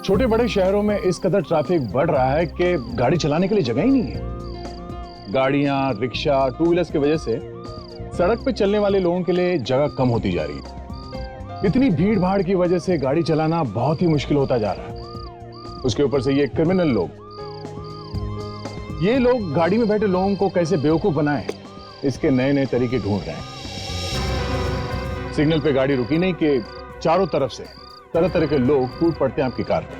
छोटे बड़े शहरों में इस कदर ट्रैफिक बढ़ रहा है कि गाड़ी चलाने के लिए जगह ही नहीं है। गाड़ियां, रिक्शा, टू व्हीलर्स की वजह से सड़क पे चलने वाले लोगों के लिए जगह कम होती जा रही है। इतनी भीड़ भाड़ की वजह से गाड़ी चलाना बहुत ही मुश्किल होता जा रहा है। उसके ऊपर से ये क्रिमिनल लोग, ये लोग गाड़ी में बैठे लोगों को कैसे बेवकूफ बनाएं, इसके नए नए तरीके ढूंढ रहे हैं। सिग्नल पे गाड़ी रुकी नहीं कि चारों तरफ से तरह तरह के लोग टूट पड़ते हैं आपकी कार पे।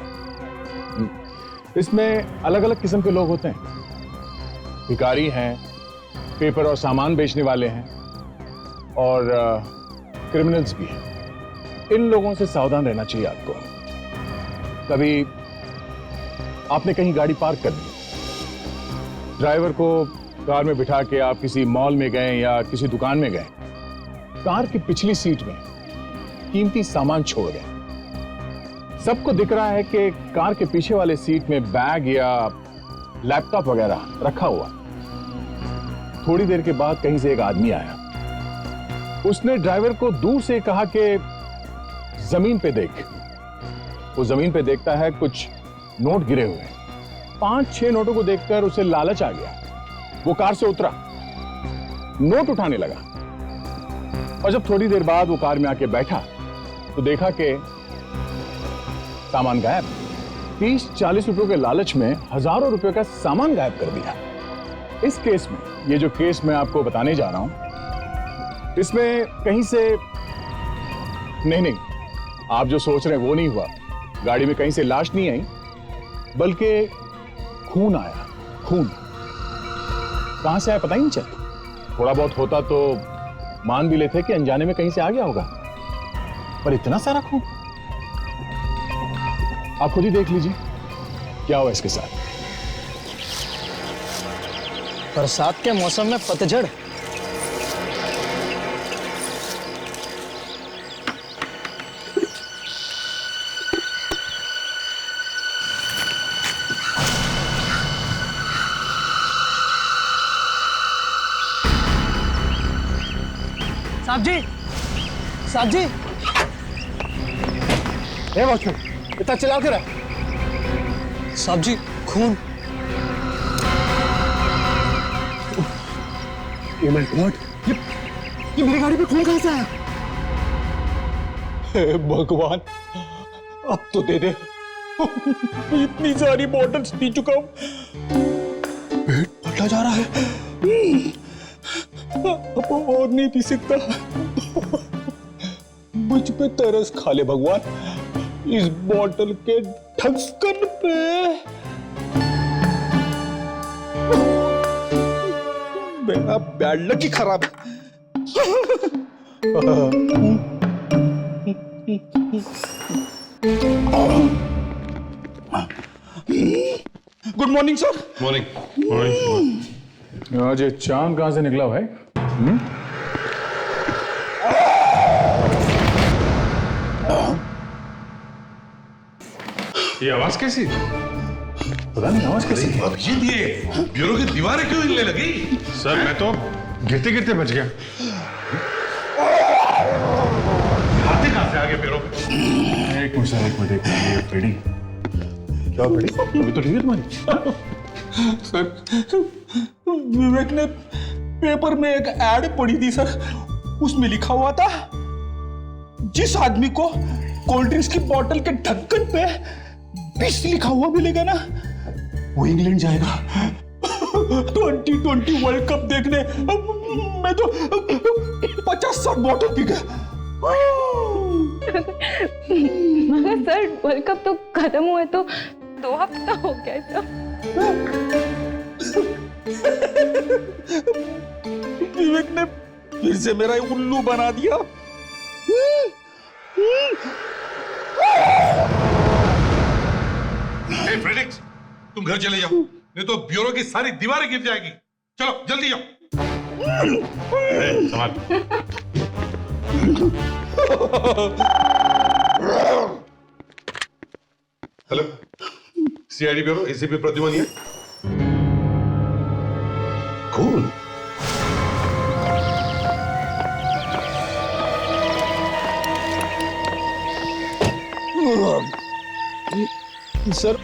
इसमें अलग अलग किस्म के लोग होते हैं। भिखारी हैं, पेपर और सामान बेचने वाले हैं, और क्रिमिनल्स भी हैं। इन लोगों से सावधान रहना चाहिए आपको। कभी आपने कहीं गाड़ी पार्क कर दी, ड्राइवर को कार में बिठा के आप किसी मॉल में गए या किसी दुकान में गए, कार की पिछली सीट में कीमती सामान छोड़ गए। सबको दिख रहा है कि कार के पीछे वाले सीट में बैग या लैपटॉप वगैरह रखा हुआ। थोड़ी देर के बाद कहीं से एक आदमी आया। उसने ड्राइवर को दूर से कहा कि जमीन पे देख। वो जमीन पे देखता है, कुछ नोट गिरे हुए हैं। 5-6 नोटों को देखकर उसे लालच आ गया। वो कार से उतरा, नोट उठाने लगा, और जब थोड़ी देर बाद वो कार में आके बैठा तो देखा कि सामान गायब। 30-40 रुपयों के लालच में हजारों रुपयों का सामान गायब कर दिया। इस केस में, ये जो केस मैं आपको बताने जा रहा हूं, इसमें कहीं से नहीं, आप जो सोच रहे हैं वो नहीं हुआ। गाड़ी में कहीं से लाश नहीं आई, बल्कि खून आया। खून कहां से आया पता ही नहीं चला। थोड़ा बहुत होता तो मान भी लेते कि अनजाने में कहीं से आ गया होगा, पर इतना सारा खून। आप खुद ही देख लीजिए क्या हुआ इसके साथ। बरसात के मौसम में पतझड़। साहब जी, साहब जी, ए वॉचमैन, इतना चिल्ला के रहा। साहब जी, खून। ये मेरी गाड़ी पे खून कहां से आया? हे भगवान, अब तो दे दे। इतनी सारी बॉटल्स पी चुका हूं, पेट फटा जा रहा है। अब और नहीं पी सकता। मुझ पे तरस खा ले भगवान, इस बॉटल के ढक्कन पे। मेरा बैड लक ही खराब है। Good morning sir. मॉर्निंग। आज ये चांद कहां से निकला भाई? ये आवाज कैसी? पता नहीं आवाज कैसी? अभिजीत, ये ब्यूरो की दीवारें क्यों हिलने लगी? सर मैं तो गिरते गिरते बच गया। हाथी कहां से आ गए ब्यूरो पे? एक मिनट, ये पेड़ी क्या? पेड़ी अभी तो ठीक है तुम्हारी? सर, विवेक ने पेपर में एक एड पढ़ी थी सर, उसमें लिखा हुआ था जिस आदमी को कोल्ड ड्रिंक्स की बोतल के ढक्कन पे 20 लिखा हुआ मिलेगा ना, वो इंग्लैंड जाएगा 2020 वर्ल्ड कप देखने। मैं तो 50-60 बोतल पी गया। मगर सर, वर्ल्ड कप तो खत्म हुए तो 2 हफ्ता हो गया सर। विवेक ने फिर से मेरा उल्लू बना दिया। फ्रेडिक्स, तुम घर चले जाओ, नहीं तो ब्यूरो की सारी दीवारें गिर जाएगी। चलो जल्दी जाओ। संभाल। Hello, CID bureau, ACP Pradyuman है। कूल। सर,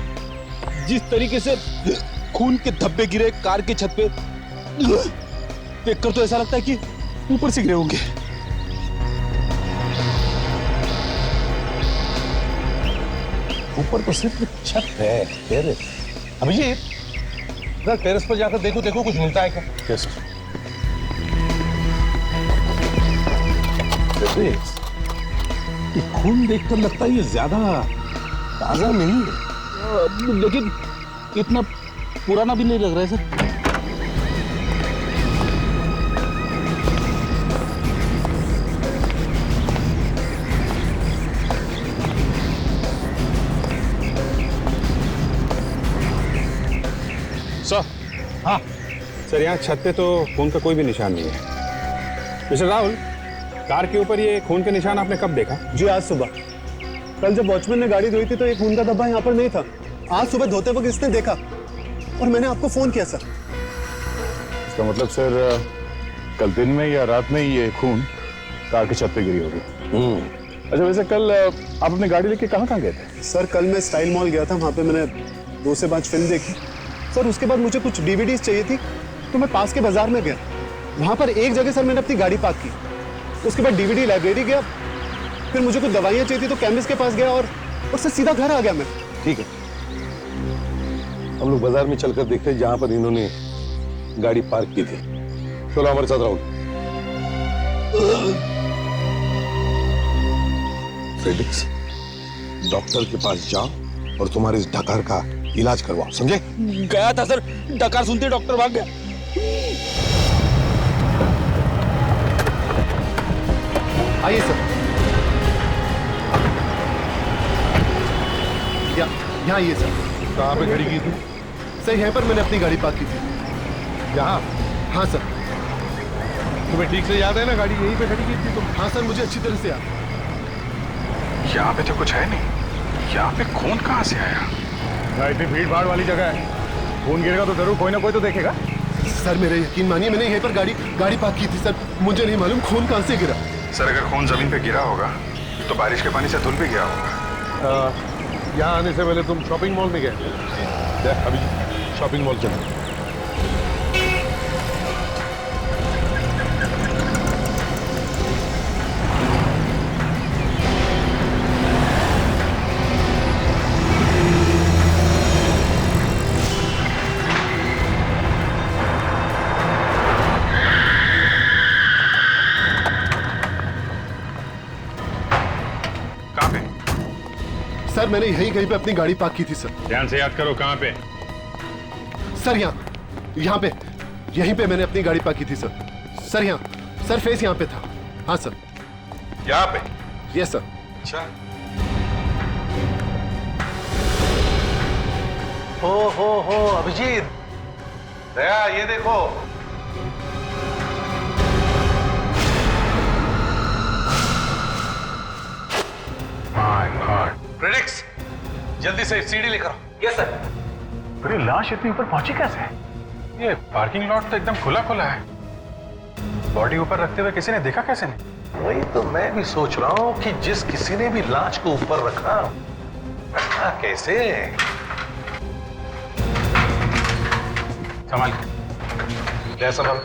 जिस तरीके से खून के धब्बे गिरे कार के छत पे, देखकर तो ऐसा लगता है कि ऊपर से गिरे होंगे। ऊपर तो सिर्फ छत है, टेरेस। अभिजीत, जरा टेरेस पर जाकर देखो देखो कुछ मिलता है क्या? यस ये खून देखकर लगता है ये ज्यादा ताजा नहीं है। लेकिन इतना पुराना भी नहीं लग रहा है सर। सर, हाँ सर, यहाँ छत पे तो खून का कोई भी निशान नहीं है। मिस्टर राहुल, कार के ऊपर ये खून के निशान आपने कब देखा? जी आज सुबह। कल जब वॉचमैन ने गाड़ी धोई थी तो ये खून का धब्बा यहाँ पर नहीं था। आज सुबह धोते वक्त इसने देखा और मैंने आपको फोन किया सर। इसका मतलब सर कल दिन में या रात में ही ये खून कार की छत पे गिरी होगी। अच्छा, वैसे कल आप अपनी गाड़ी लेके कहाँ गए थे? सर कल मैं स्टाइल मॉल गया था, वहाँ पे मैंने 2 से 5 फिल्म देखी सर। उसके बाद मुझे कुछ डीवीडीज चाहिए थी तो मैं पास के बाजार में गया। वहाँ पर एक जगह सर मैंने अपनी गाड़ी पार्क की। उसके बाद डीवीडी लाइब्रेरी गया, फिर मुझे कुछ दवाइयाँ चाहिए थी तो केमिस्ट के पास गया और सर सीधा घर आ गया मैं। ठीक है, हम लोग बाजार में चलकर देखते हैं जहां पर इन्होंने गाड़ी पार्क की थी। चलो हमारे साथ राहुल। फेलिक्स, डॉक्टर के पास जाओ और तुम्हारे इस डकार का इलाज करवाओ, समझे? गया था सर, डकार सुनते डॉक्टर भाग गया। आइए सर, यहाँ आइए सर। कहाँ पे खड़ी की थी? सर यहाँ पर मैंने अपनी गाड़ी पार्क की थी। यहाँ? हाँ सर। तुम्हें ठीक से याद है ना, गाड़ी यहीं पे खड़ी की थी तुम? हाँ सर, मुझे अच्छी तरह से याद। यहाँ पे तो कुछ है नहीं। यहाँ पे खून कहाँ से आया? इतनी भीड़ भाड़ वाली जगह है, खून गिरेगा तो जरूर कोई ना कोई तो देखेगा। सर मेरा यकीन मानिए, मैंने यहीं पर गाड़ी पार्क की थी सर। मुझे नहीं मालूम खून कहाँ से गिरा। सर, अगर खून जमीन पे गिरा होगा तो बारिश के पानी से धुल भी गया होगा। यहाँ आने से पहले तुम शॉपिंग मॉल में गए? अभी शॉपिंग मॉल चलो। सर मैंने यहीं कहीं पे अपनी गाड़ी पार्क की थी सर। ध्यान से याद करो, कहाँ पे? सर यहाँ पे, यहीं पे मैंने अपनी गाड़ी पार्क की थी सर। सर यहाँ, सर फेस यहाँ पे था। हाँ सर। यहाँ पे? Yes sir. अच्छा। हो अभिजीत, दया ये देखो। प्रेडिक्स, जल्दी से सीढ़ी लेकर आओ। Yes sir. पर ये लाश इतनी ऊपर पहुंची कैसे? ये पार्किंग लॉट तो एकदम खुला है। बॉडी ऊपर रखते हुए किसी ने देखा कैसे नहीं? वही तो मैं भी सोच रहा हूँ कि जिस किसी ने भी लाश को ऊपर रखा कैसे? संभाल। कैसा संभाल?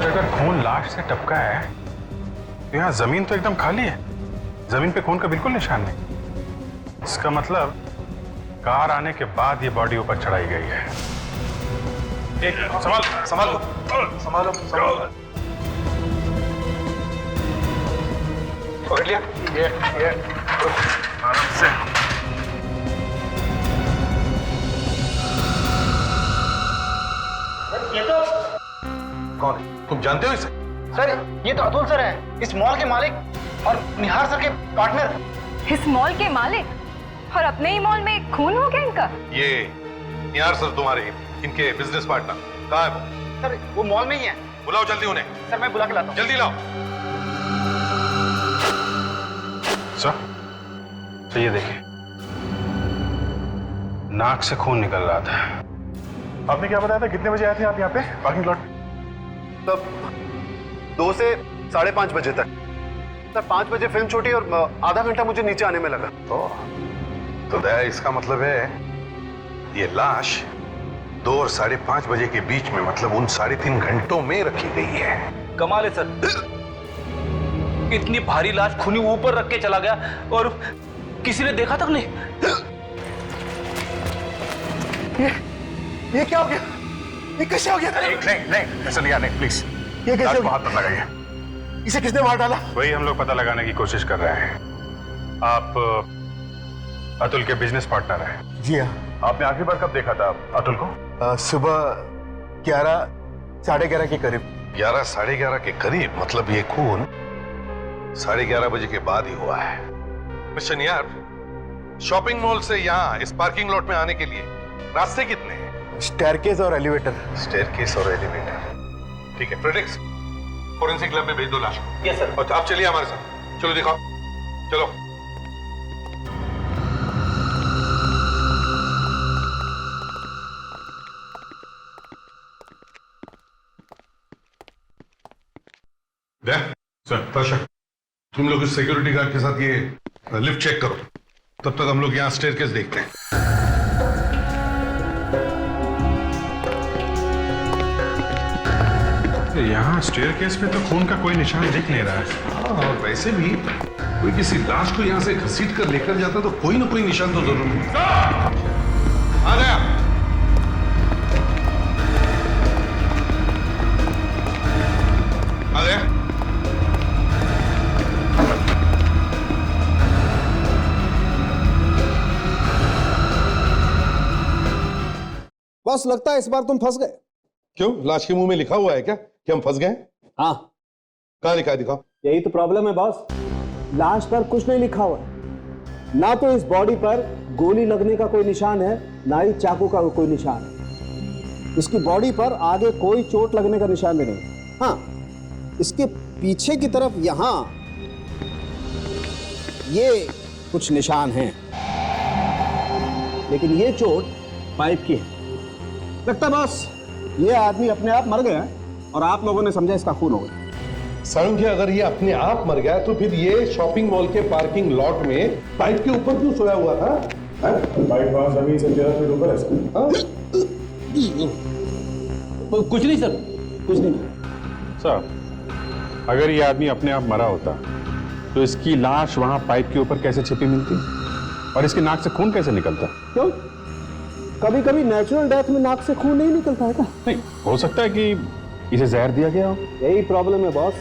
अगर खून लाश से टपका है तो यहाँ जमीन तो एकदम खाली है। जमीन पे खून का बिल्कुल निशान नहीं। इसका मतलब कार आने के बाद ये बॉडी ऊपर चढ़ाई गई है। संभालो। पकड़ लिया? ये आराम से। कौन है? तुम जानते हो इसे? सर, ये तो अतुल सर है, इस मॉल के मालिक और निहार सर के पार्टनर। इस मॉल के मालिक और अपने ही मॉल में खून हो गया इनका। ये निहार सर तुम्हारे इनके बिजनेस पार्टनर। कहाँ है वो? सर वो मॉल में ही है। बुलाओ जल्दी उन्हें। सर मैं बुला के लाता हूँ। जल्दी लाओ। सर, तो ये देखिए, नाक से खून निकल रहा था। आपने क्या बताया था, कितने बजे आए थे आप यहाँ पे पार्किंग लॉट? तब 2 से 5:30 बजे तक। सर 5 बजे फिल्म छूटी और आधा घंटा मुझे नीचे आने में लगा। तो दया इसका मतलब है ये लाश 2 और 5:30 बजे के बीच में, मतलब उन 3.5 घंटों में रखी गई है। कमाल है सर, इतनी भारी लाश खूनी ऊपर रख के चला गया और किसी ने देखा तक नहीं। ये क्या हो गया? ये कैसे हो गया? नहीं ऐसा नहीं, प्लीज ये कैसे हो गया? हाथ मत लगाइए। इसे किसने मार डाला? वही हम लोग पता लगाने की कोशिश कर रहे हैं। आप अतुल के बिजनेस पार्टनर हैं। जी हाँ। आपने आखिरी बार कब देखा था अतुल को? सुबह 11, 11:30 के करीब। 11, 11:30 के करीब? मतलब ये खून 11:30 बजे के बाद ही हुआ है। मिस्टर निहार, शॉपिंग मॉल से यहाँ इस पार्किंग लॉट में आने के लिए रास्ते कितने हैं? स्टेयरकेस और एलिवेटर। स्टेयरकेस और एलिवेटर, ठीक है। प्रेडिक्स फोरेंसिक लैब में भेज दो लाश को। Yes sir. और आप चलिए हमारे साथ, चलो दिखाओ, चलो। सर, तुम लोग इस सिक्योरिटी गार्ड के साथ ये लिफ्ट चेक करो, तब तक हम लोग यहाँ स्टेयरकेस देखते हैं। यहाँ स्टेयरकेस पे तो खून का कोई निशान दिख नहीं रहा है। और वैसे भी कोई किसी लाश को यहाँ से घसीट कर लेकर जाता तो कोई ना कोई निशान तो जरूर मिलता। आ गया। आ गया। बस लगता है इस बार तुम फंस गए। क्यों? लाश के मुंह में लिखा हुआ है क्या कि हम फंस गए? हाँ, कहाँ लिखा है? दिखाओ। यही तो प्रॉब्लम है बॉस। लाश पर कुछ नहीं लिखा हुआ है। ना तो इस बॉडी पर गोली लगने का कोई निशान है, ना ही चाकू का कोई निशान है। इसकी बॉडी पर आगे कोई चोट लगने का निशान भी नहीं। हाँ, इसके पीछे की तरफ यहाँ ये कुछ निशान हैं, लेकिन ये चोट पाइप की है। लगता बॉस ये आदमी अपने आप मर गया और आप लोगों ने समझा इसका खून हो गया। सारंग, अगर ये अपने आप मर गया तो फिर ये शॉपिंग मॉल के पार्किंग लॉट में पाइप के ऊपर क्यों सोया हुआ था? पाइप वहां जमीन से 13 फीट ऊपर है। कुछ नहीं सर, कुछ नहीं। सर, अगर ये आदमी अपने आप मरा होता तो इसकी लाश वहां पाइप के ऊपर कैसे छिपी मिलती और इसकी नाक से खून कैसे निकलता? क्यों? कभी कभी नेचुरल डेथ में नाक से खून नहीं निकलता है क्या? नहीं, हो सकता है कि इसे जहर दिया गया हो। यही प्रॉब्लम है बॉस।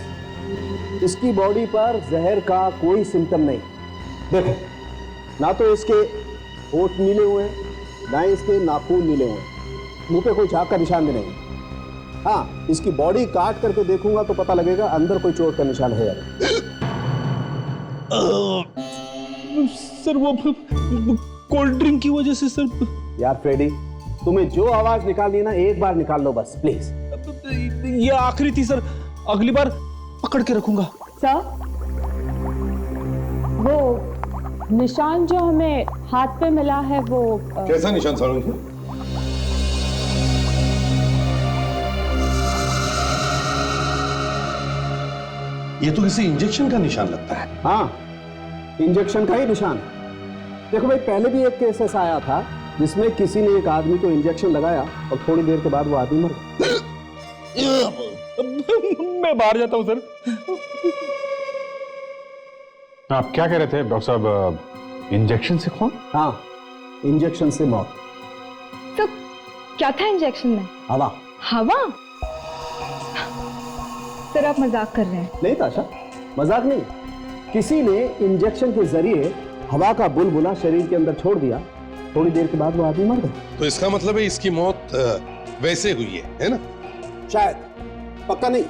इसकी बॉडी पर जहर का कोई सिम्टम नहीं। देखो, ना तो इसके होठ नीले हुए हैं, ना इसके नाखून नीले हुए हैं, मुंह पे कोई झाग का निशान भी नहीं। हाँ, इसकी बॉडी काट करके देखूंगा तो पता लगेगा अंदर कोई चोट का निशान है। सर वो कोल्ड ड्रिंक की वजह से सर। यार फ्रेडी, तुम्हें जो आवाज निकालनी है ना, एक बार निकाल लो बस प्लीज। ये आखिरी थी सर, अगली बार पकड़ के रखूंगा। सर, वो निशान जो हमें हाथ पे मिला है वो कैसा निशान सारंग? ये तो किसी इंजेक्शन का निशान लगता है। हाँ, इंजेक्शन का ही निशान। देखो भाई, पहले भी एक केस ऐसा आया था जिसमें किसी ने एक आदमी को इंजेक्शन लगाया और थोड़ी देर के बाद वो आदमी मर गया। मैं बाहर जाता हूं सर। आप क्या कह रहे थे डॉक्टर साहब? इंजेक्शन से खून? हाँ, इंजेक्शन से मौत। तो क्या था इंजेक्शन में? हवा। हवा? सर आप मजाक कर रहे हैं। नहीं ताशा, मजाक नहीं। किसी ने इंजेक्शन के जरिए हवा का बुलबुला शरीर के अंदर छोड़ दिया, थोड़ी देर के बाद वो आदमी मर गया। तो इसका मतलब है इसकी मौत वैसे हुई है ना? शायद, पक्का नहीं।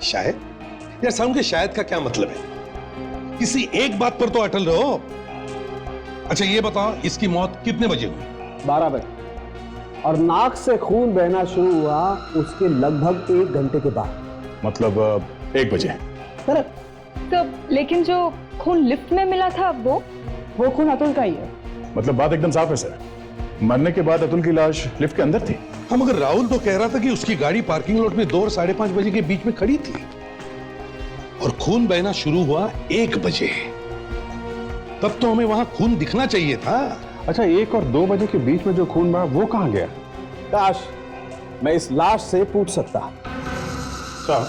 शायद? यार साउंड के शायद का क्या मतलब है? किसी एक बात पर तो अटल रहो। अच्छा ये बताओ, इसकी मौत कितने बजे हुई? 12 बजे। और नाक से खून बहना शुरू हुआ उसके लगभग 1 घंटे के बाद, मतलब 1 बजे। करेक्ट। तो लेकिन जो खून लिफ्ट में मिला था वो खून अतुल का ही है। मतलब बात एकदम साफ है सर, मरने के बाद अतुल की लाश लिफ्ट के अंदर थी। हम मगर राहुल तो कह रहा था कि उसकी गाड़ी पार्किंग लॉट में 2 और 5:30 बजे के बीच में खड़ी थी। और खून बहना शुरू हुआ 1 बजे। तब तो हमें वहां खून दिखना चाहिए था। अच्छा, 1 और 2 बजे के बीच में जो खून बहा वो कहाँ गया? काश मैं इस लाश से पूछ सकता। साहब,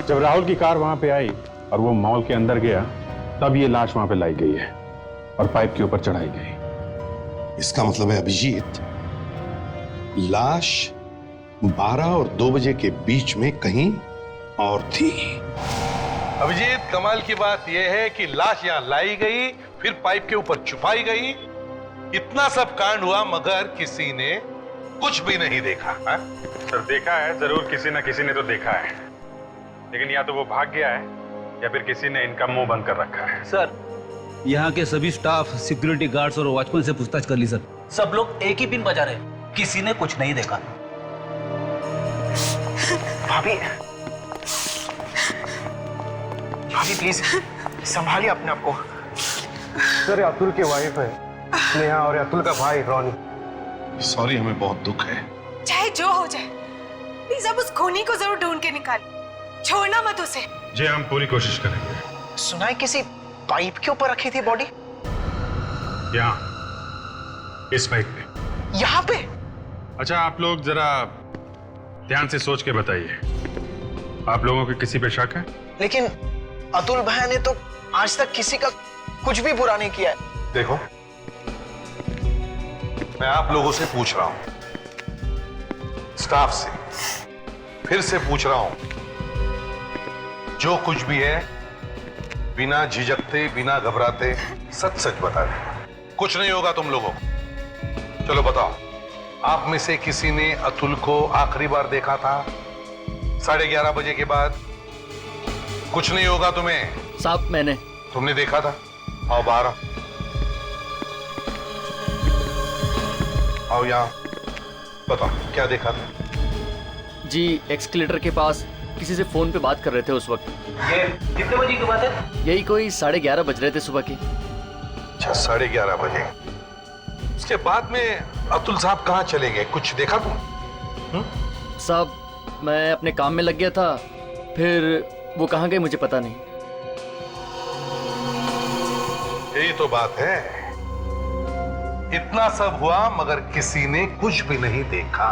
जब राहुल की कार वहां पे आई और वो मॉल के अंदर गया, तब ये लाश वहां पे लाई गई है और पाइप के ऊपर चढ़ाई गई। इसका मतलब है अभिजीत, लाश 12 और 2 बजे के बीच में कहीं और थी। अभिजीत, कमाल की बात यह है कि लाश यहां लाई गई, फिर पाइप के ऊपर छुपाई गई। इतना सब कांड हुआ मगर किसी ने कुछ भी नहीं देखा। हा? सर, देखा है जरूर, किसी न किसी ने तो देखा है, लेकिन या तो वो भाग गया है या फिर किसी ने इनका मुंह बंद कर रखा है। सर, यहाँ के सभी स्टाफ, सिक्योरिटी गार्ड्स और वॉचमैन से पूछताछ कर ली सर। सब लोग एक ही पिन बजा रहे, किसी ने कुछ नहीं देखा। भाभी, भाभी प्लीज संभालिए अपने आप को। सर, ये अतुल की वाइफ है नेहा और ये अतुल का भाई रॉनी। सॉरी, हमें बहुत दुख है। चाहे जो हो जाए, प्लीज अब उस खूनी को जरूर ढूंढ के निकाल, छोड़ना मत उसे। जी, हम पूरी कोशिश करेंगे। सुना है किसी पाइप के ऊपर रखी थी बॉडी? यहाँ, इस पाइप पे। यहाँ पे? अच्छा, आप लोग जरा ध्यान से सोच के बताइए, आप लोगों के किसी पे शक है? लेकिन अतुल भैया ने तो आज तक किसी का कुछ भी बुरा नहीं किया है। देखो, मैं आप लोगों से पूछ रहा हूं, स्टाफ से फिर से पूछ रहा हूं, जो कुछ भी है बिना झिझकते, बिना घबराते सच सच बता दे। कुछ नहीं होगा तुम लोगों को। चलो बताओ, आप में से किसी ने अतुल को आखिरी बार देखा था 11:30 बजे के बाद? कुछ नहीं होगा तुम्हें। साहब, मैंने। तुमने देखा था? आओ बाहर आओ। आओ यहाँ, बताओ क्या देखा था? जी, एक्सकलेटर के पास किसी से फोन पे बात कर रहे थे उस वक्त। ये कितने बजे की बात है? यही कोई 11:30 बज रहे थे सुबह के। अच्छा, 11:30 बजे। उसके बाद में अतुल साहब कहाँ चले गए? कुछ देखा तुम? साहब, मैं अपने काम में लग गया था, फिर वो कहाँ गए मुझे पता नहीं। यही तो बात है, इतना सब हुआ मगर किसी ने कुछ भी नहीं देखा।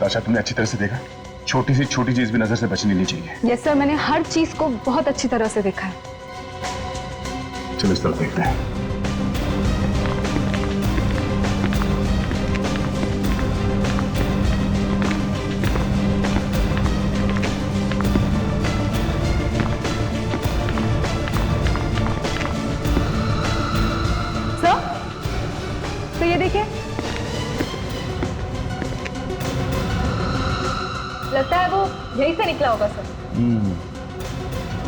अच्छा, तुमने अच्छी तरह से देखा? छोटी सी छोटी चीज भी नजर से बचनी नहीं चाहिए। यस सर, मैंने हर चीज को बहुत अच्छी तरह से देखा है। चलो इस तरफ देखते हैं। सर, तो ये देखिए, लगता है वो यहीं से निकला होगा सर।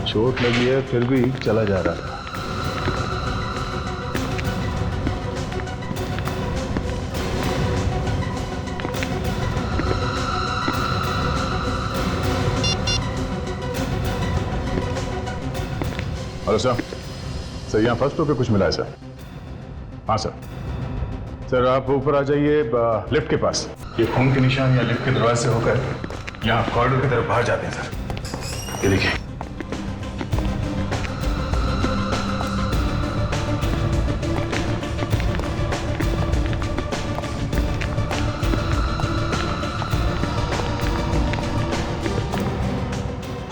चोट लगी है फिर भी चला जा रहा था। हेलो सर, यहाँ फर्स्ट फ्लोर पे कुछ मिला है सर? हाँ सर, आप ऊपर आ जाइए लिफ्ट के पास। ये खून के निशान या लिफ्ट के दरवाजे से होकर यहाँ कॉरिडोर की तरफ बाहर जाते हैं सर। ये देखिए।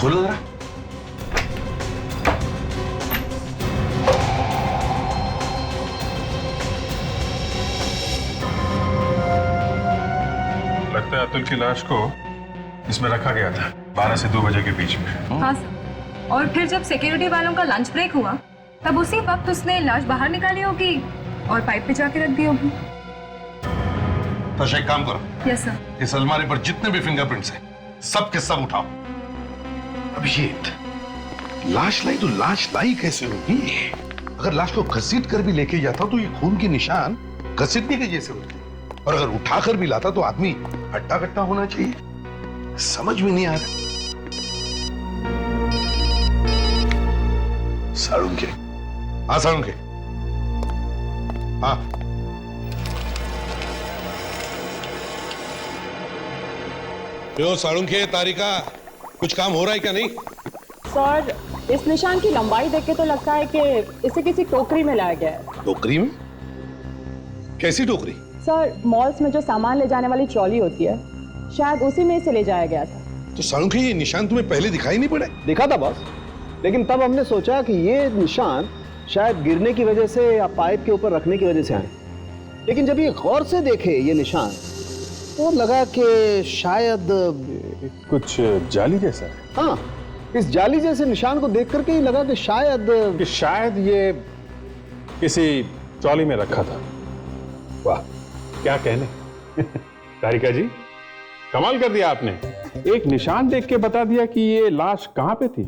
खोलो जरा। लगता है अतुल की लाश को इसमें रखा गया था 12 से 2 बजे के बीच में। हाँ सर, और फिर जब सिक्योरिटी वालों का लंच ब्रेक हुआ तब उसी वक्त उसने लाश बाहर निकाली होगी और पाइप पे जाके रख दी होगी। तो एक काम करो, यस सर। इस अलमारी पर जितने भी फिंगरप्रिंट्स हैं सब के सब उठाओ। अभिजीत, लाश लाई तो लाश लाई कैसे होगी? अगर लाश को घसीट कर भी लेके जाता तो ये खून के निशान घसीटने के जैसे होते, और अगर उठाकर भी लाता तो आदमी हट्टा कट्टा होना चाहिए। समझ में नहीं आ रहा। साळुंखे, हाँ साळुंखे, हाँ क्यों साळुंखे, तारिका, कुछ काम हो रहा है क्या? नहीं सर, इस निशान की लंबाई देख के तो लगता है कि इसे किसी टोकरी में लाया गया है। टोकरी में? कैसी टोकरी? सर, मॉल्स में जो सामान ले जाने वाली ट्रॉली होती है, शायद उसी में इसे ले जाया गया था। तो साळुंखे, ये निशान तुम्हें पहले दिखाई नहीं पड़े? दिखा था बॉस, लेकिन तब हमने सोचा कि ये निशान शायद गिरने की वजह से या पाइप के ऊपर रखने की वजह से आए। लेकिन जब ये गौर से देखे ये निशान, तो लगा कि शायद कुछ जाली जैसा है। हाँ, इस जाली जैसे निशान को देख करके ही लगा कि शायद ये किसी ट्रॉली में रखा था। वाह, क्या कहने। तारिका जी, कमाल कर दिया आपने। एक निशान देख के बता दिया कि ये लाश कहां पे थी,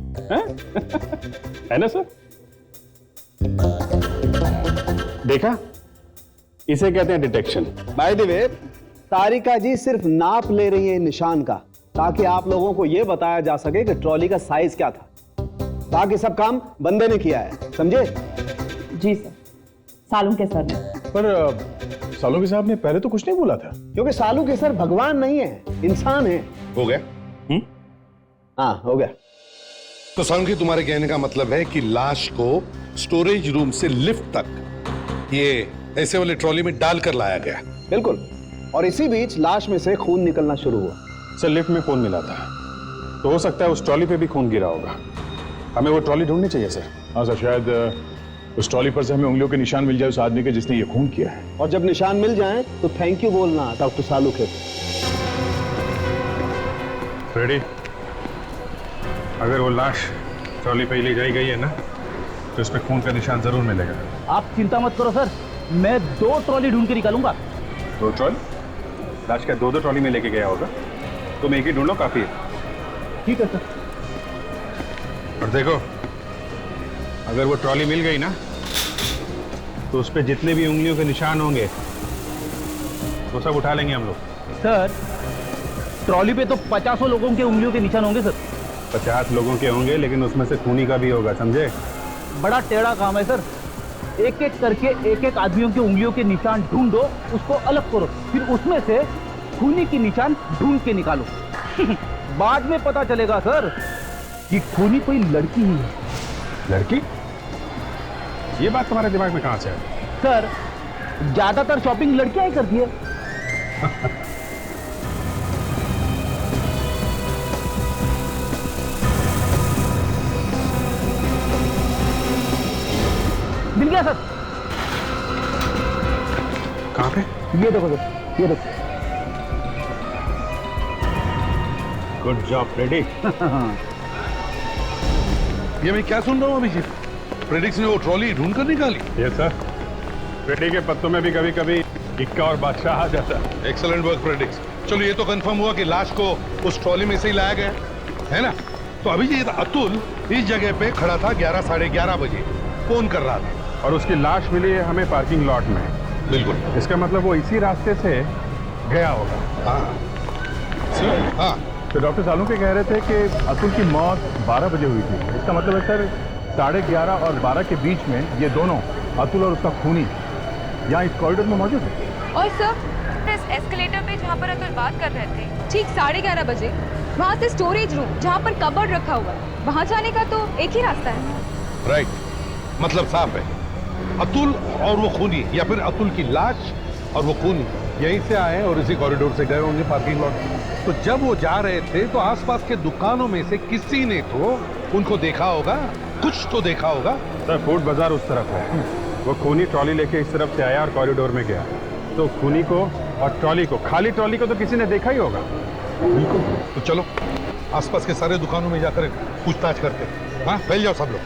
है ना सर? देखा, इसे कहते हैं डिटेक्शन। बाय द वे, तारिका जी सिर्फ नाप ले रही है निशान का, ताकि आप लोगों को यह बताया जा सके कि ट्रॉली का साइज क्या था। बाकी सब काम बंदे ने किया है, समझे? जी सर, सालुंखे सर ने। पर सालुंखे साहब ने पहले तो कुछ नहीं बोला था। क्योंकि सालुंखे सर भगवान नहीं है, इंसान है। हो गया? हाँ, हो गया। तो साळुंखे, तुम्हारे कहने का मतलब है कि लाश को स्टोरेज रूम से लिफ्ट तक ये ऐसे वाले ट्रॉली में डालकर लाया गया? बिल्कुल। और इसी बीच लाश में से खून निकलना शुरू हुआ। सर, लिफ्ट में खून मिला था, तो हो सकता है उस ट्रॉली पे भी खून गिरा होगा। हमें वो ट्रॉली ढूंढनी चाहिए सर। हाँ सर, शायद उस ट्रॉली पर से हमें उंगलियों के निशान मिल जाए उस आदमी के जिसने ये खून किया है। और जब निशान मिल जाए तो थैंक यू बोलना डॉक्टर सालुंखे। रेडी? अगर वो लाश ट्रॉली पे ले जाई गई है ना, तो इस पे खून का निशान जरूर मिलेगा। आप चिंता मत करो सर, मैं 2 ट्रॉली ढूंढ के निकालूंगा। 2 ट्रॉली? लाश क्या 2 ट्रॉली में लेके गया होगा? तुम एक ही ढूंढो, काफी है। ठीक है सर। और देखो, अगर वो ट्रॉली मिल गई ना, तो उस पे जितने भी उंगलियों के निशान होंगे वो सब उठा लेंगे हम लोग। सर, ट्रॉली पे तो 50 लोगों के उंगलियों के निशान होंगे सर। 50 लोगों के होंगे, लेकिन उसमें से खूनी का भी होगा, समझे? बड़ा टेढ़ा काम है सर। एक एक करके एक आदमियों की उंगलियों के निशान ढूंढो, उसको अलग करो, फिर उसमें से खूनी की निशान ढूंढ के निकालो। बाद में पता चलेगा सर कि खूनी कोई लड़की ही है। लड़की? ये बात तुम्हारे दिमाग में कहां से आई? सर, ज्यादातर शॉपिंग लड़कियां ही करती है। मिल गया सर। कहां पे? ये देखो सर, ये देखो। Good job ready. ये मैं क्या सुन रहा हूँ अभिजीत? प्रेडिक्स ने वो ट्रॉली ढूंढ कर निकाली? यस सर, रेडी के पत्तों में भी कभी कभी इक्का और बादशाह आ जाता है। Excellent work predicts. चलो, ये तो कंफर्म हुआ कि लाश को उस ट्रॉली में से ही लाया गया है ना? तो अभिजीत, अतुल इस जगह पे खड़ा था 11 साढ़े 11 बजे, फोन कर रहा था, और उसकी लाश मिली है हमें पार्किंग लॉट में। बिल्कुल। इसका मतलब वो इसी रास्ते से गया होगा। हाँ हाँ। तो डॉक्टर सालुंखे कह रहे थे कि अतुल की मौत 12 बजे हुई थी। इसका मतलब है सर 11:30 और 12 के बीच में ये दोनों, अतुल और उसका खूनी, यहाँ इस कॉरिडोर में मौजूद है। और सर, इस एस्केलेटर पे जहाँ पर अतुल बात कर रहे थे, ठीक 11:30 बजे वहाँ से स्टोरेज रूम जहाँ पर कबर्ड रखा हुआ है, वहाँ जाने का तो एक ही रास्ता है। राइट, मतलब साफ है, अतुल और वो खूनी, या फिर अतुल की लाश और वो खूनी यहीं से आए और इसी कॉरिडोर से गए होंगे पार्किंग लॉट। तो जब वो जा रहे थे तो आसपास के दुकानों में से किसी ने तो उनको देखा होगा, कुछ तो देखा होगा। सर, फूड बाजार उस तरफ है, वो खूनी ट्रॉली लेके इस तरफ से आया और कॉरिडोर में गया। तो खूनी को और ट्रॉली को, खाली ट्रॉली को तो किसी ने देखा ही होगा। बिल्कुल। तो चलो आसपास के सारे दुकानों में जाकर पूछताछ करते हैं। हाँ, फैल जाओ सब लोग।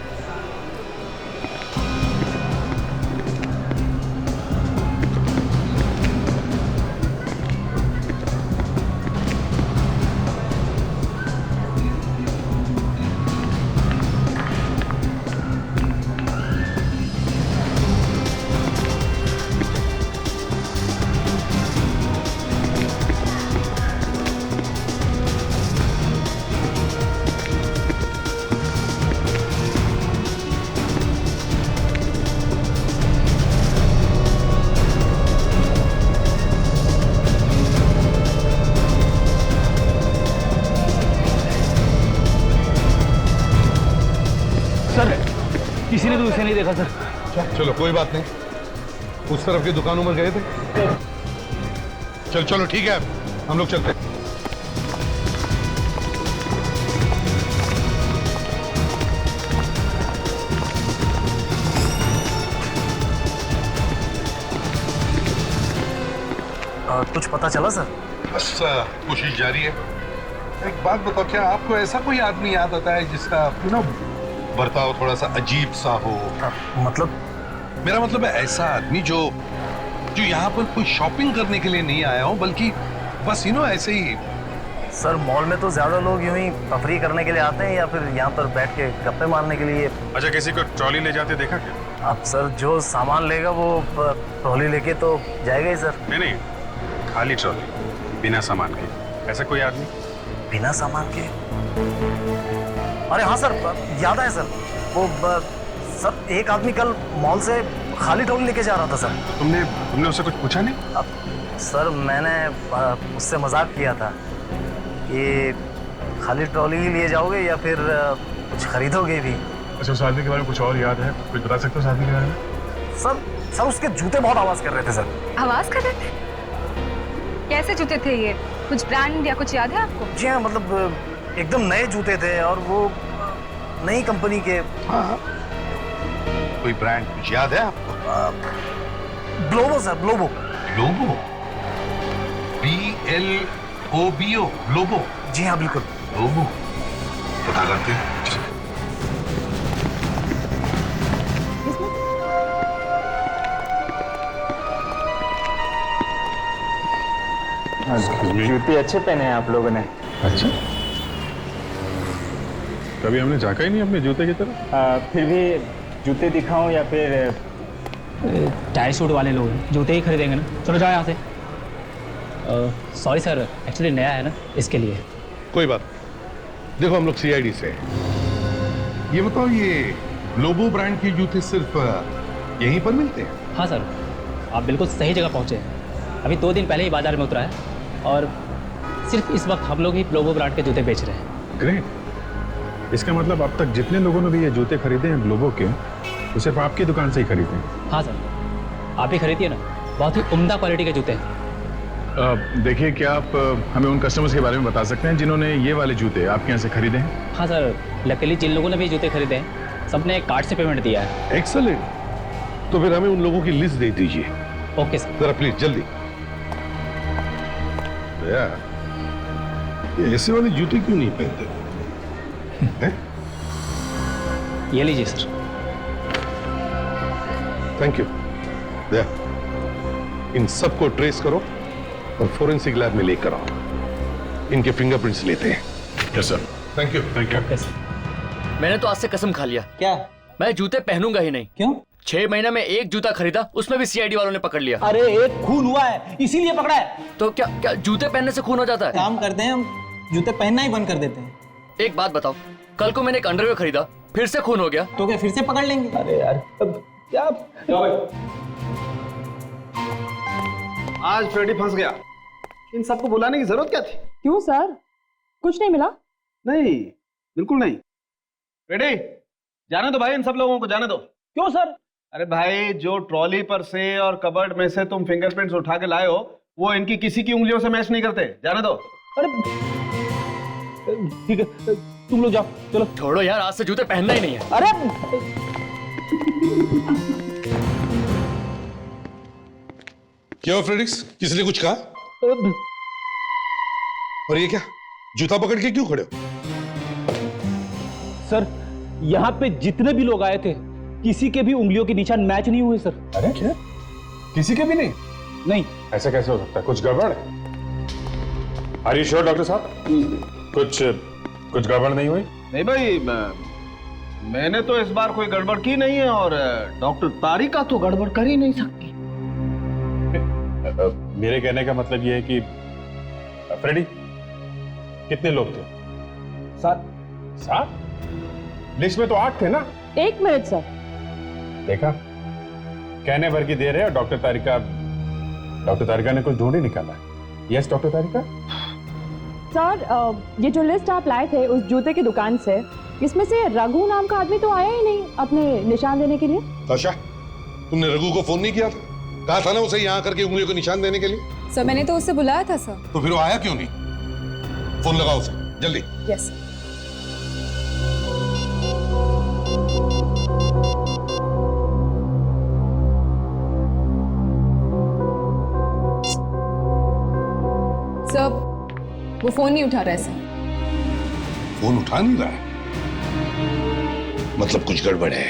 कभी उसे नहीं देखा सर। चलो कोई बात नहीं, उस तरफ की दुकानों में गए थे। चलो चलो ठीक है, हम लोग चलते हैं। कुछ पता चला सर? बस कोशिश जारी है। एक बात बताओ, क्या आपको ऐसा कोई आदमी याद आता है जिसका बर्ताव थोड़ा सा अजीब सा हो? मतलब? मेरा मतलब है ऐसा आदमी जो यहाँ पर कोई शॉपिंग करने के लिए नहीं आया हो, बल्कि बस ऐसे ही। सर मॉल में तो ज्यादा लोग यूं ही तफरी करने के लिए आते हैं या फिर यहाँ पर बैठ के गप्पे मारने के लिए। अच्छा, किसी को ट्रॉली ले जाते देखा क्या? अब सर जो सामान लेगा वो ट्रॉली लेके तो जाएगा ही सर। नहीं, खाली ट्रॉली बिना सामान के, ऐसा कोई आदमी? बिना सामान के? अरे हाँ सर, याद है सर, वो सर एक आदमी कल मॉल से खाली ट्रॉली लेके जा रहा था सर। तुमने उससे कुछ पूछा नहीं? अब सर मैंने उससे मजाक किया था कि खाली ट्रॉली ही लिए जाओगे या फिर कुछ खरीदोगे भी। अच्छा, उस आदमी के बारे में कुछ और याद है? कुछ बता सकते हो उस आदमी के बारे में? सर उसके जूते बहुत आवाज कर रहे थे सर। आवाज कर रहे थे? कैसे जूते थे ये? कुछ ब्रांड या कुछ याद है आपको? जी हाँ, मतलब एकदम नए जूते थे और वो नई कंपनी के। हाँ, कोई ब्रांड कुछ याद है आपको? Globo sir, Globo. Globo? BLOBO, Globo? जी हाँ बिल्कुल, ग्लोबो। पता करते हैं। जूते अच्छे पहने हैं आप लोगों ने। अच्छा, कभी हमने झांका ही नहीं अपने जूते की तरफ। फिर भी जूते दिखाऊं या फिर टायर सूट वाले लोग जूते ही खरीदेंगे ना। चलो जाओ यहाँ से। सॉरी सर, एक्चुअली नया है ना, इसके लिए। कोई बात, देखो हम लोग CID से हैं। ये बताओ, ये ग्लोबो ब्रांड के जूते सिर्फ यहीं पर मिलते हैं? हाँ सर, आप बिल्कुल सही जगह पहुँचे हैं। अभी 2 दिन पहले ही बाजार में उतरा है और सिर्फ इस वक्त हम लोग ही ग्लोबो ब्रांड के जूते बेच रहे हैं। ग्रेट। इसका मतलब अब तक जितने लोगों ने भी ये जूते खरीदे हैं ग्लोबो के, वो सिर्फ आपकी दुकान से ही खरीदे हैं? हाँ सर, आप ही खरीदिए ना, बहुत ही उम्दा क्वालिटी के जूते हैं। देखिए, क्या आप हमें उन कस्टमर्स के बारे में बता सकते हैं जिन्होंने ये वाले जूते आपके यहाँ से खरीदे हैं? हाँ सर, लकीली जिन लोगों ने भी जूते खरीदे हैं सबने कार्ड से पेमेंट दिया है। एक्सेलेंट, तो फिर हमें उन लोगों की लिस्ट दे दीजिए। Okay sir. जरा प्लीज जल्दी। ये ऐसे वाले जूते क्यों नहीं पहनते? ये लीजिए सर। Thank you. इन सबको ट्रेस करो और फोरेंसिक लैब में लेकर आओ। इनके फिंगरप्रिंट्स लेते हैं। Yes sir. Thank you. Thank you. मैंने तो आज से कसम खा लिया, क्या? मैं जूते पहनूंगा ही नहीं। क्यों? 6 महीने में एक जूता खरीदा, उसमें भी CID वालों ने पकड़ लिया। अरे एक खून हुआ है, इसीलिए पकड़ा है। तो क्या जूते पहनने से खून हो जाता है? काम करते हैं हम, जूते पहनना ही बंद कर देते हैं। एक बात बताओ, कल को मैंने एक अंडरवेयर खरीदा, फिर से खून हो गया तो क्या फिर से पकड़ लेंगे? अरे यार, क्या? आज फ्रेडी फंस गया। इन सबको बुलाने की जरूरत क्या थी? क्यों सर, कुछ नहीं मिला? नहीं, बिल्कुल नहीं। फ्रेडी, जाने दो भाई, इन सब लोगों को जाने दो। क्यों सर? अरे भाई, जो ट्रॉली पर से और कबर्ड में से तुम फिंगरप्रिंट्स उठा के लाए हो, वो इनकी किसी की उंगलियों से मैच नहीं करते। जाने दो। अरे ठीक है, तुम लोग जाओ। चलो छोड़ो यार, आज से जूते पहनना ही नहीं है। अरे क्या हुआ फ्रेडिक्स, किसी ने कुछ कहा? और ये क्या, जूता पकड़ के क्यों खड़े हो? सर, यहाँ पे जितने भी लोग आए थे किसी के भी उंगलियों के निशान मैच नहीं हुए सर। अरे क्या, किसी के भी नहीं? नहीं। ऐसा कैसे हो सकता है? कुछ गड़बड़ है? आर यू श्योर डॉक्टर साहब? कुछ गड़बड़ नहीं हुई? नहीं भाई, मैंने तो इस बार कोई गड़बड़ की नहीं है और डॉक्टर तारिका तो गड़बड़ कर ही नहीं सकती। मेरे कहने का मतलब ये है कि फ्रेडी, कितने लोग थे? 7? लिस्ट में तो 8 थे ना? 1 मिनट सर। देखा, कहने भर की देर है और डॉक्टर तारिका ने कुछ ढूंढ ही निकाला। यस डॉक्टर तारिका। सर, ये जो लिस्ट आप लाए थे उस जूते की दुकान से, इसमें से रघु नाम का आदमी तो आया ही नहीं अपने निशान देने के लिए। ताशा, तुमने रघु को फोन नहीं किया था? कहा था ना उसे यहाँ करके उंगलियों को निशान देने के लिए। सर मैंने तो उससे बुलाया था सर। तो फिर वो आया क्यों नहीं? फोन लगाओ उसे जल्दी। यस। सर वो फोन नहीं उठा रहा है सर। फोन उठा नहीं रहा है? मतलब कुछ गड़बड़ है।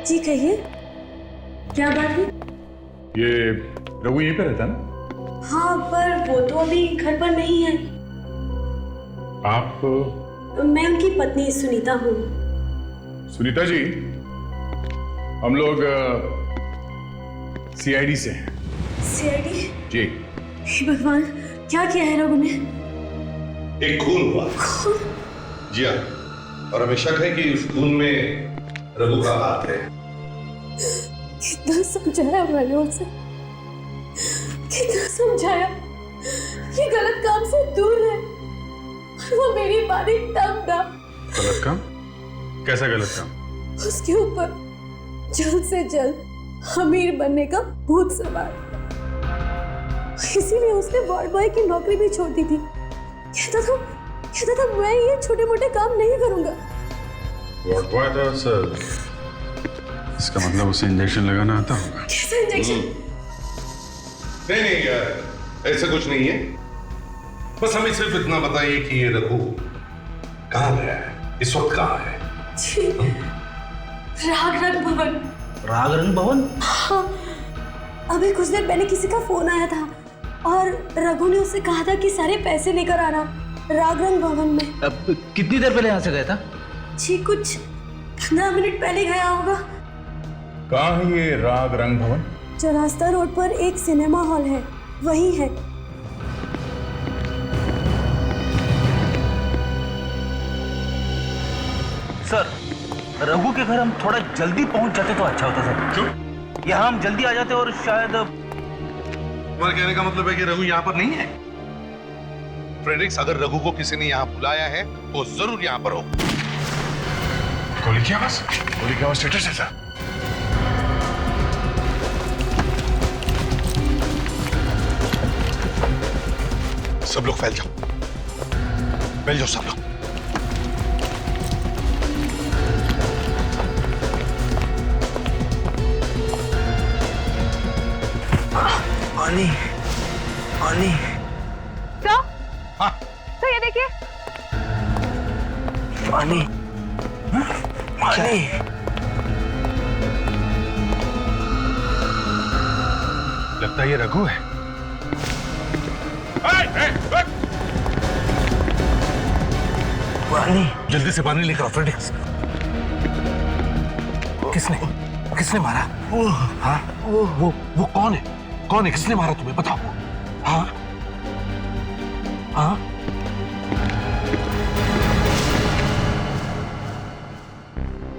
जी कहिए, क्या बात है? ये रघु यहीं पे रहता है ना? हाँ, पर वो तो अभी घर पर नहीं है। आप? मैं उनकी पत्नी सुनीता हूँ। सुनीता जी, हम लोग सीआईडी से हैं। सीआईडी? जी। हे भगवान, क्या किया है रघु ने? एक खून हुआ। जी हाँ, और हमें शक है कि उस खून में रघु का हाथ है। कितना समझाया मैंने उसे, कितना समझाया कि गलत काम से दूर है, और वो मेरी बारी तब ना। गलत काम? कैसा गलत काम? उसके ऊपर जल्द से जल्द अमीर बनने का भूत सवार, इसीलिए उसने वार्ड बॉय की नौकरी भी छोड़ दी थी। कहता था मैं ये छोटे मोटे काम नहीं करूंगा। वार्ड बॉय था सर? इसका मतलब उसे इंजेक्शन लगाना आता होगा। कैसा इंजेक्शन? नहीं यार, ऐसा कुछ नहीं है। बस हमें सिर्फ इतना बताइए कि ये रघु कहाँ गया है, इस वक्त कहाँ है? जी, राग रंग भवन। राग रंग भवन? हाँ, अभी कुछ देर पहले किसी का फोन आया था और रघु ने उससे कहा था कि सारे पैसे लेकर आना राग रंग भवन में। अब कितनी देर पहले यहाँ से गया था? जी कुछ 15 मिनट पहले गया होगा। कहाँ है ये राग रंग भवन? चौरास्ता रोड पर एक सिनेमा हॉल है, वही है। सर, रघु के घर हम थोड़ा जल्दी पहुंच जाते तो अच्छा होता सर। क्यों? यहाँ हम जल्दी आ जाते और शायद। तुम्हारे कहने का मतलब है कि रघु यहाँ पर नहीं है? फ्रेडरिक्स, अगर रघु को किसी ने यहाँ बुलाया है तो जरूर यहाँ पर हो। गोली की आवाज? गोली की आवाज थिएटर से था। सब लोग फैल जाओ सब लोग। पानी पानी। सर? हाँ? सर ये देखिए। पानी पानी। लगता है ये रघु है। पानी, जल्दी से पानी लेकर आओ फ्रेडरिक्स। किसने मारा? हाँ? वो कौन है? कौन है? किसने मारा तुम्हें? बताओ। हाँ? हाँ?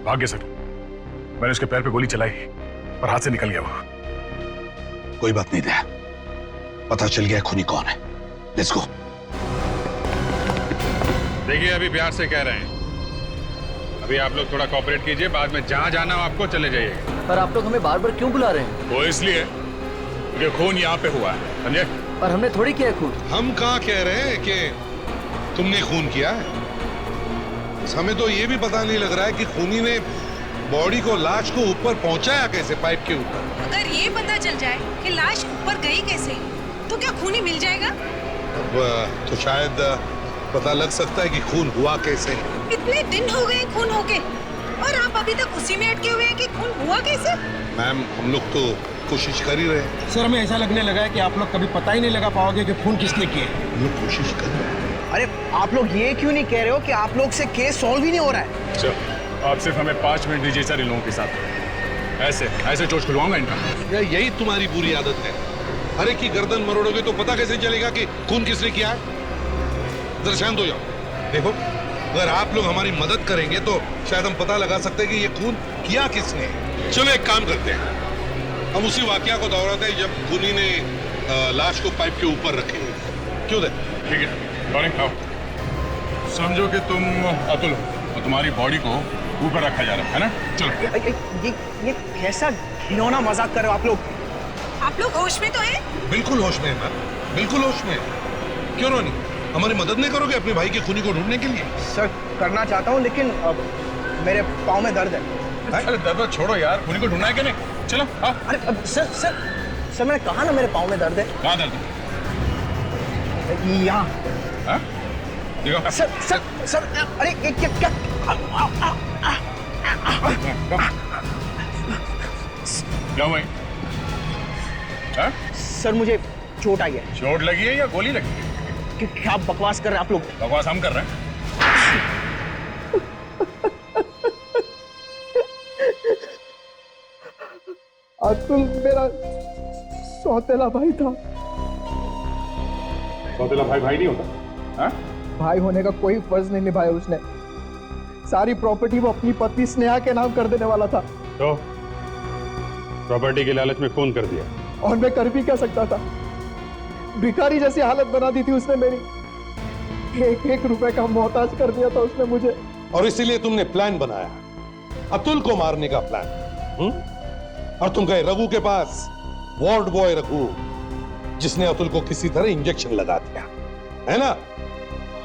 भाग गया सर। मैंने उसके पैर पे गोली चलाई पर हाथ से निकल गया वो। कोई बात नहीं दया, पता चल गया खूनी कौन है। Let's go. देखिए, अभी प्यार से कह रहे हैं, अभी आप लोग थोड़ा कोऑपरेट कीजिए, बाद में जहां जाना हो आपको चले जाइएगा। पर आप लोग हमें बार बार क्यों बुला रहे हैं? वो इसलिए क्योंकि खून यहाँ पे हुआ है, समझे? पर हमने थोड़ी किया खून। हम कहाँ कह रहे हैं कि तुमने खून किया है। हमें तो ये भी पता नहीं लग रहा है कि खूनी ने बॉडी को, लाश को ऊपर पहुंचाया कैसे, पाइप के ऊपर। अगर ये पता चल जाए कि लाश ऊपर गई कैसे, तो क्या खूनी मिल जाएगा? अब तो शायद पता लग सकता है कि खून हुआ कैसे। इतने दिन हो गए खून होके और आप अभी तक उसी में अटके हुए हैं कि खून हुआ कैसे? मैम, हम लोग तो कोशिश कर ही रहे हैं। सर, हमें ऐसा लगने लगा है कि आप लोग कभी पता ही नहीं लगा पाओगे कि खून किसने किए। हम लोग कोशिश कर रहे हैं। अरे आप लोग ये क्यों नहीं कह रहे हो कि आप लोग से केस सॉल्व ही नहीं हो रहा है? सर, आप सिर्फ हमें 5 मिनट दीजिए सर इन लोगों के साथ। ऐसे चोट खुलवाऊंगा इनका। यही तुम्हारी बुरी आदत है। हर एक की गर्दन मरोड़ोगे तो पता कैसे चलेगा कि खून किसने किया है? जरा शांत हो जाओ। देखो, अगर आप लोग हमारी मदद करेंगे तो शायद हम पता लगा सकते हैं कि ये खून किया किसने। चलो एक काम करते हैं, हम उसी वाकया को दोहराते हैं जब खूनी ने लाश को पाइप के ऊपर रखी। क्यों दे? ठीक है डॉर्लिंग आओ। समझो कि तुम अतुल हो और तुम्हारी बॉडी को ऊपर रखा जा रहा है ना? चलो। ये कैसा घिनौना मजाक कर रहे हो आप लोग? आप लोग होश में तो हैं? बिल्कुल होश में है मैम, बिल्कुल होश में। क्यों रोनी, हमारी मदद नहीं करोगे अपने भाई के खूनी को ढूंढने के लिए? सर करना चाहता हूँ लेकिन मेरे पाँव में दर्द है। अरे दर्द छोड़ो यार, खूनी को ढूंढना है कि नहीं? चलो आओ। अरे सर मैंने कहा ना मेरे पाँव में दर्द है। कहाँ दर्द है? यहाँ। हाँ? देखो। सर अरे क्या क्या भाई? हाँ? सर मुझे चोट आई है। चोट लगी है या गोली लगी है? क्या बकवास कर रहे हैं आप लोग? बकवास हम कर रहे हैं। अतुल मेरा सौतेला भाई था। सौतेला भाई नहीं होता? हाँ? भाई होने का कोई फर्ज नहीं निभाया उसने। सारी प्रॉपर्टी वो अपनी पत्नी स्नेहा के नाम कर देने वाला था। तो प्रॉपर्टी के लालच में खून कर दिया? और मैं कर भी क्या सकता था? भिखारी जैसी हालत बना दी थी उसने मेरी। एक रुपए का मोहताज कर दिया था उसने मुझे। और इसीलिए तुमने प्लान बनाया, अतुल को मारने का प्लान। और तुम गए रघु के पास, वार्ड बॉय रघु, जिसने अतुल को किसी तरह इंजेक्शन लगा दिया, है ना?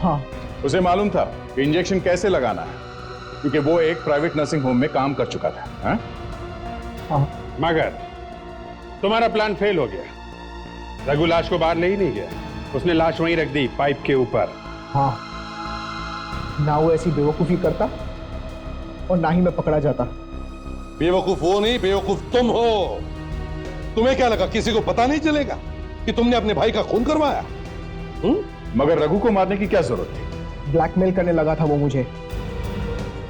हाँ, उसे मालूम था कि इंजेक्शन कैसे लगाना है, क्योंकि वो एक प्राइवेट नर्सिंग होम में काम कर चुका था। हाँ? मगर तुम्हारा प्लान फेल हो गया। रघु लाश को बाहर ले ही नहीं गया, उसने लाश वहीं रख दी पाइप के ऊपर। हाँ, ना वो ऐसी बेवकूफी करता और ना ही मैं पकड़ा जाता। बेवकूफ वो नहीं, बेवकूफ तुम हो। तुम्हें क्या लगा किसी को पता नहीं चलेगा कि तुमने अपने भाई का खून करवाया? मगर रघु को मारने की क्या जरूरत थी? ब्लैकमेल करने लगा था वो मुझे।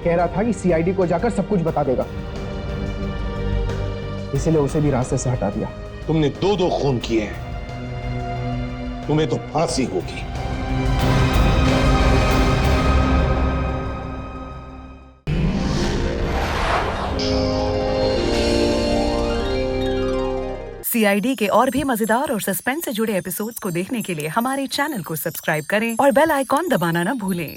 कह रहा था कि सीआईडी को जाकर सब कुछ बता देगा, इसलिए उसे भी रास्ते से हटा दिया। तुमने दो खून किए हैं, तुम्हें तो फांसी होगी। सीआईडी के और भी मजेदार और सस्पेंस से जुड़े एपिसोड्स को देखने के लिए हमारे चैनल को सब्सक्राइब करें और बेल आइकॉन दबाना ना भूलें।